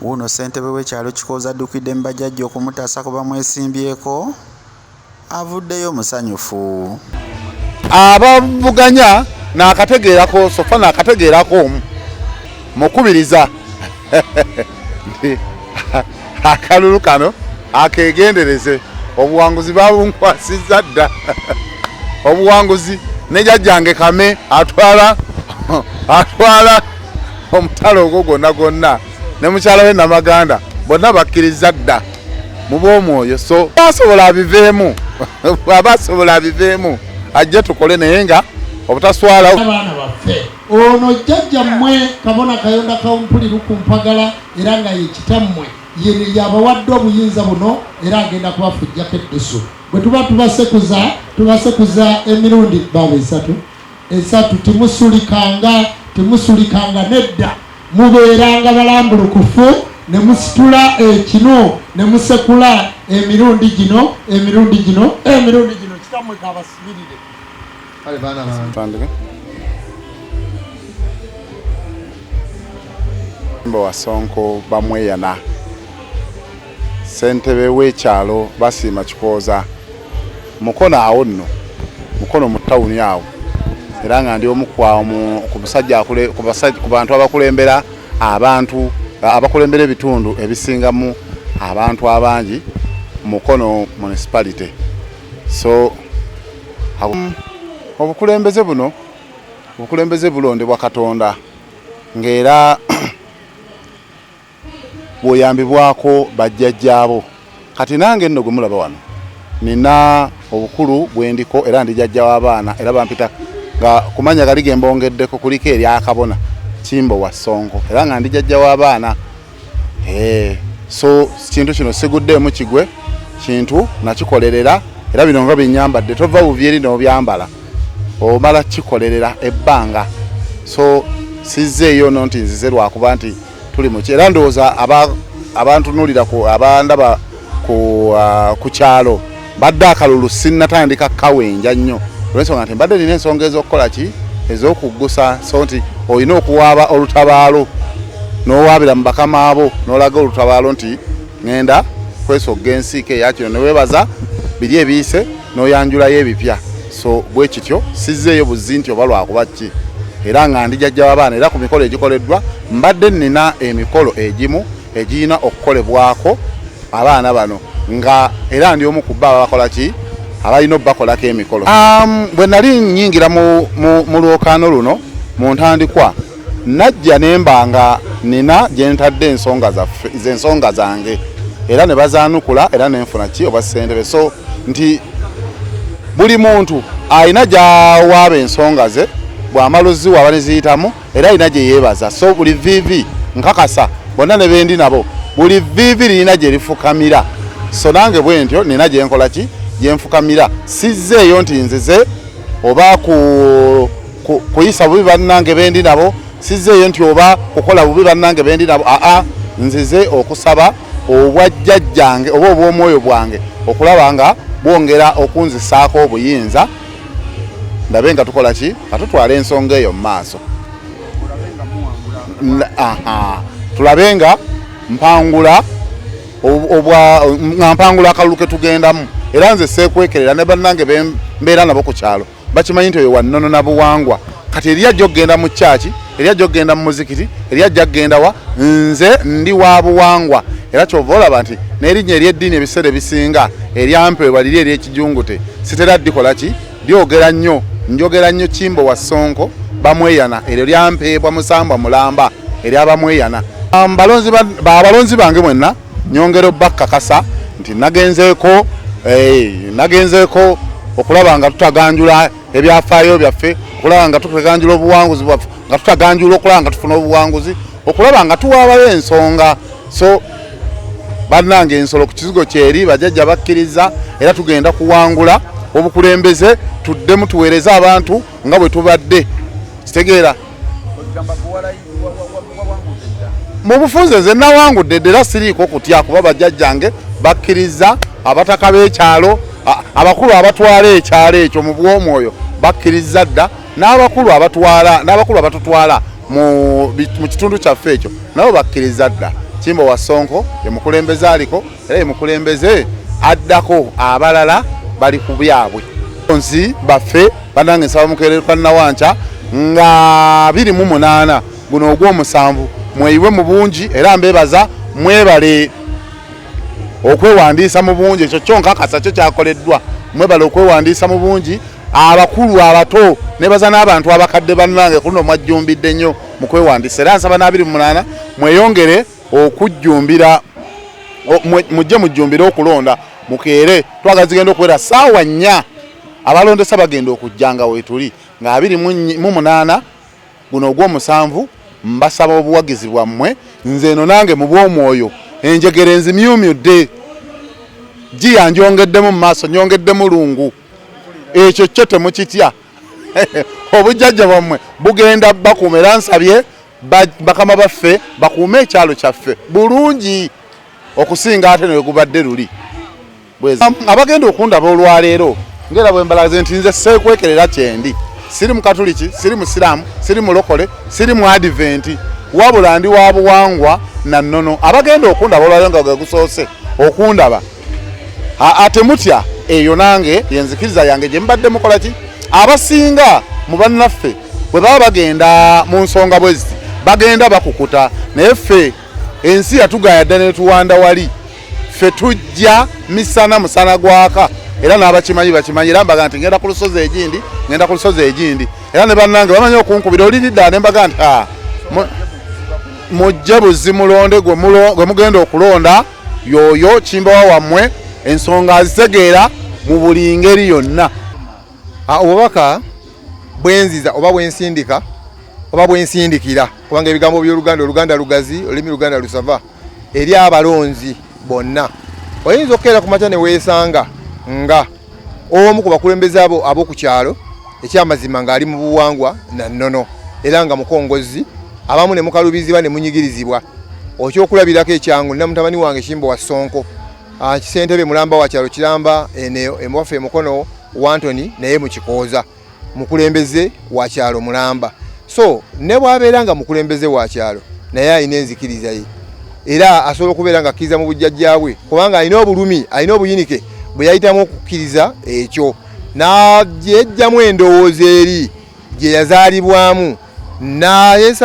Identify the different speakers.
Speaker 1: Wuno ssentebe w'ekyalo Kikooza addukidde mu bajjajja okumutaasa kuba mwesimbyeko avuddeyo musanyufu.
Speaker 2: Abavuganya n'akategeerako sofa n'akategeerako mukubiriza akalulu kano akegendereze obuwanguzi babunkwasizza dda obuwanguzi ne jjajjange Kame atwala omutalo ogwo gonna ne mukyala we Namaganda bonna bakkiriza dda mu bw'omwoyo. So abasobola abiveemu ajje tukole naye nga obutaswala
Speaker 3: abaana baffe. Ono jjajja mmwe Kabona Kayonda Kawumpuli ku mpagala era nga ye kitammwe yabawadde obuyinza buno era agenda kubafujjako eddusu. Bwe tuba tubasekuza emirundi baba esatu temusulikanga nedda mubeeranga balambulukufu ne musitula ekino ne musekula emirundi gino kitammwe kabasibirire. Kale baana
Speaker 2: tandike Mbo Sonko bamweyana ssentebe w'ekyalo basiima Kikooza mukono awo nno mukono mu ttawuni awo era nga ndi omu ku bantu abakulembera abakulembera ebitundu ebisingamu abantu abangi mukono municipality. So obukulembeze bulondebwa Katonda ng'era bw'oyambibwako bajjajjaabo. Kati nange nno gwe mulaba wano nina obukulu bwendiko era ndi jjajja w'abaana era bampita nga kumanya gali gembongeddeko kuliko erya Kabona Kimbo wa Sonko era nga ndi jjajja w'abaana. So kintu kino siguddeemu kigwe kintu nakikolerera era bino nga binyambadde tova buvyeri n'obyambala omala kikolerera ebbanga. So sizzeeyo no nti nzize lwakuba nti tuli mu era ndowooza abantunulira abandaba ku kyalo badde akalulu sinnatandika kawenja nnyo olw'ensonga nti mbadde nina ensonga ez'okukola ki ez'okuggusa. So nti olina okuwaaba olutabaalo n'owaabira mu bakama abo n'olaga olutabaalo nti ŋŋenda kwesogga ensiike yakino ne weebaza biri ebiyise n'oyanjulayo ebipya. So bwe kityo sizzeeyo buzzi nti oba lwakuba ki era nga ndi jjajja w'abaana era ku mikolo egikoleddwa mbadde nina emikolo egimu egirina okukolebwako abaana bano nga era ndi omu ku bba abakola ki abalina obbakolako emikolo. Bwe nali nnyingira mu lwokaano luno mu ntandikwa najja nemba nga nina gye ntadde ensonga zange era ne bazaanukula era nenfuna ki oba ssentebe. So nti buli muntu alina gy'awaaba ensonga ze bw'amala oziwaaba ne ziyitamu era alina gye yeebaza. So buli viivi nkakasa bonna ne bendi nabo buli viivi lirina gye lifukamira. So nange bwe ntyo nina gye nkola ki gye nfukamira. Sizzeeyo nti nzize oba kuyisa bubi bannange bendi nabo, sizzeeyo nti oba kukola bubi bannange bendi nabo. Nzize okusaba obwajjajjange oba obw'omwoyo bwange okulaba nga bwongera okunzisaako obuyinza ndabe nga tukola ki katutwala ensonga eyo mu maaso. Tulabe nga mpangula akalulu ke tugendamu era nze seekwekerera ne bannange mbeera nabo ku kyalo bakimanyi nti oyo wannono na buwangwa. Kati eryajja okugenda mu kyaki, eryajja okugenda mu muzikiti, eryajja kugenda wa nze ndi wa buwangwa. Era kyova olaba nti n'erinnya ery'eddiini ebiseera ebisinga eryampeebwa liri ery'ekijungute sitera ddikola ki njogera nnyo Kimbo wa Sonko bamweyana eryo lyampeebwa Musambwa Mulamba eryabamweyana. Abalonzi bange mwenna nyongera obbakakasa nti nagenzeeko okulaba nga tutaganjula ebyafaayo byaffe, okulaba nga tutaganjula obuwanguzi bwaffe, nga tutaganjula okulaba nga tufuna obuwanguzi, okulaba nga tuwaabayo ensonga. So bannange ensolo ku kizigo kyeri bajjajja bakkiriza era tugenda kuwangula obukulembeze tuddemu tuweereze abantu nga bwe tubadde kitegeera mu bufunze nze nawangudde era siriiko kutya kuba bajjajjange bakkiriza abataka b'ekyalo abakulu abatwala ekyalo ekyo mu bw'omwoyo bakkiriza dda n'abakulu abatutwala mu kitundu kyaffe ekyo nabo bakkiriza dda. Kimbo wa Sonko ye mukulembeze aliko era ye mukulembeze addako abalala bali ku byabwe nsi baffe banange nsaba mukeerere Nawancha nga 28 guno ogw'omusanvu mweyiwe mu bungi era mbebaza mwebale okwewandiisa mu bungi ekyo kyonkakasa kyo kyakoleddwa mwebale okwewandiisa mu bungi abakulu abato nebaza n'abantu abakadde bannange kuno mwajjumbidde nnyo mu kwewandiisa era nsaba na 28 mweyongere okujjumbira mujje mujjumbire okulonda mukeere twagaza zigenda okuwera ssaawa 4 abalondesa bagenda okujjanga weetuli nga 28 guno ogw'omusanvu mbasaba obuwagizi bwammwe nze eno nange mu bw'omwoyo enjegere nzimyumyudde giya njongeddemu mu maaso nyongeddemu lungu ekyo kyo temukitya obujjajja bwammwe bugenda bakuuma era nsabye bakama baffe bakuume ekyalo kyaffe bulungi okusinga ate ne gubadde luli abagenda okundaba olwaleero ngera bwe mbalaze nti nze seekwekerera kyendi siri mukatuliki siri musiraamu siri mulokole siri mu adventi wabula ndi wa buwangwa na nnono abagenda okundaba olwaleero nga gwe gusoose okundaba ate mutya eyo nange yenzikiriza yange gye mbadde mukola ki abasinga mu bannaffe bwe baba bagenda mu nsonga bwezi bagenda bakukuta naye ffe ensi yatugaya dda netuwanda wali ffe tujja misana musana gwaka era n'abakimanyi bakimanyi era mbaga nti ngenda ku lusozi egindi era ne bannange bamanyi okunkubira oliridda ne mbaga nti mujje buzzi mulonde gwe mugenda okulonda yoyo Kimbowa wammwe ensonga azitegeera mu buli ngeri yonna
Speaker 4: obubaka bwenziza oba bwensindika oba bwensindikira kubanga ebigambo by'Oluganda lugazi olulimi Luganda lusava eri abalonzi bonna oyinza okukeera ku makya ne weesanga nga omu ku bakulembeze abo ku kyalo ekyamazima ng'ali mu buwangwa na nnono era nga mukongozi abamu ne mukalubizibwa ne munyigirizibwa okyokulabirako ekyangu nina mutabani wange Kimbo wa Sonko Kisentebe mulamba wa kyalo Kiramba eneo emwaffe mukono Wantoni naye mu Kikooza mukulembeze wa kyalo mulamba so ne bwabeera nga mukulembeze wa kyalo naye ayina enzikiriza ye era asobola okubeera nga akkiriza mu bujjajjaabwe kubanga alina obulumi alina obuyinike bwe yayitamu okukkiriza ekyo n'ajjamu endowooza eri gye yazaalibwamu naye